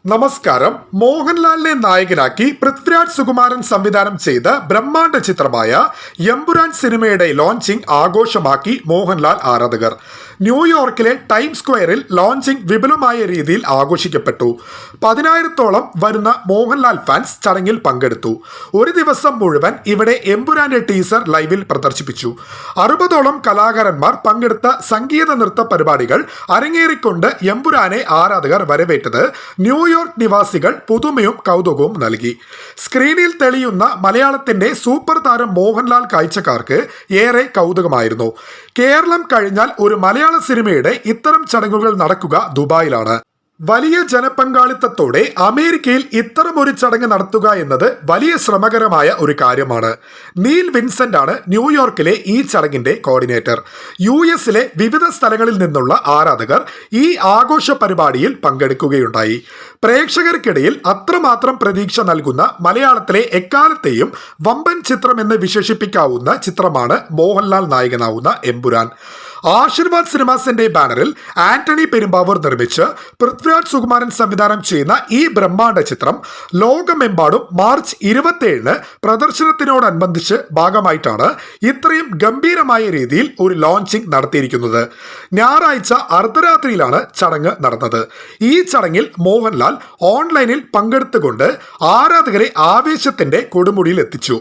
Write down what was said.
നമസ്കാരം. മോഹൻലാലിനെ നായകനാക്കി പൃഥ്വിരാജ് സുകുമാരൻ സംവിധാനം ചെയ്ത ബ്രഹ്മാണ്ഡ ചിത്രമായ എമ്പുരാൻ സിനിമയുടെ ലോഞ്ചിങ് ആഘോഷമാക്കി മോഹൻലാൽ ആരാധകർ. ന്യൂയോർക്കിലെ ടൈം സ്ക്വയറിൽ ലോഞ്ചിങ് വിപുലമായ രീതിയിൽ ആഘോഷിക്കപ്പെട്ടു. 10,000-ഓളം വരുന്ന മോഹൻലാൽ ഫാൻസ് ചടങ്ങിൽ പങ്കെടുത്തു. ഒരു ദിവസം മുഴുവൻ ഇവിടെ എമ്പുരാന്റെ ടീസർ ലൈവിൽ പ്രദർശിപ്പിച്ചു. 60ഓളം കലാകാരന്മാർ പങ്കെടുത്ത സംഗീത നൃത്ത പരിപാടികൾ അരങ്ങേറിക്കൊണ്ട് എമ്പുരാനെ ആരാധകർ വരവേറ്റത് ന്യൂയോർക്ക് നിവാസികൾ പുതുമയും കൗതുകവും നൽകി. സ്ക്രീനിൽ തെളിയുന്ന മലയാളത്തിന്റെ സൂപ്പർ താരം മോഹൻലാൽ കാഴ്ചക്കാർക്ക് ഏറെ കൗതുകമായിരുന്നു. കേരളം കഴിഞ്ഞാൽ ഒരു മലയാള സിനിമയുടെ ഇത്തരം ചടങ്ങുകൾ നടക്കുക ദുബായിലാണ്. വലിയ ജനപങ്കാളിത്തത്തോടെ അമേരിക്കയിൽ ഇത്തരമൊരു ചടങ്ങ് നടത്തുക എന്നത് വലിയ ശ്രമകരമായ ഒരു കാര്യമാണ്. നീൽ വിൻസെന്റ് ആണ് ന്യൂയോർക്കിലെ ഈ ചടങ്ങിന്റെ കോർഡിനേറ്റർ. US-ലെ വിവിധ സ്ഥലങ്ങളിൽ നിന്നുള്ള ആരാധകർ ഈ ആഘോഷ പരിപാടിയിൽ പങ്കെടുക്കുകയുണ്ടായി. പ്രേക്ഷകർക്കിടയിൽ അത്രമാത്രം പ്രതീക്ഷ നൽകുന്ന മലയാളത്തിലെ എക്കാലത്തെയും വമ്പൻ ചിത്രം എന്ന് വിശേഷിപ്പിക്കാവുന്ന ചിത്രമാണ് മോഹൻലാൽ നായകനാവുന്ന എമ്പുരാൻ. ആശീർവാദ് സിനിമാസിന്റെ ബാനറിൽ ആന്റണി പെരുമ്പാവൂർ നിർമ്മിച്ച് പൃഥ്വിരാജ് സുകുമാരൻ സംവിധാനം ചെയ്യുന്ന ഈ ബ്രഹ്മാണ്ഡ ചിത്രം ലോകമെമ്പാടും മാർച്ച് 27-ന് പ്രദർശനത്തിനോടനുബന്ധിച്ച് ഭാഗമായിട്ടാണ് ഇത്രയും ഗംഭീരമായ രീതിയിൽ ഒരു ലോഞ്ചിങ് നടത്തിയിരിക്കുന്നത്. ഞായറാഴ്ച അർദ്ധരാത്രിയിലാണ് ചടങ്ങ് നടന്നത്. ഈ ചടങ്ങിൽ മോഹൻലാൽ ഓൺലൈനിൽ പങ്കെടുത്തുകൊണ്ട് ആരാധകരെ ആവേശത്തിന്റെ കൊടുമുടിയിൽ എത്തിച്ചു.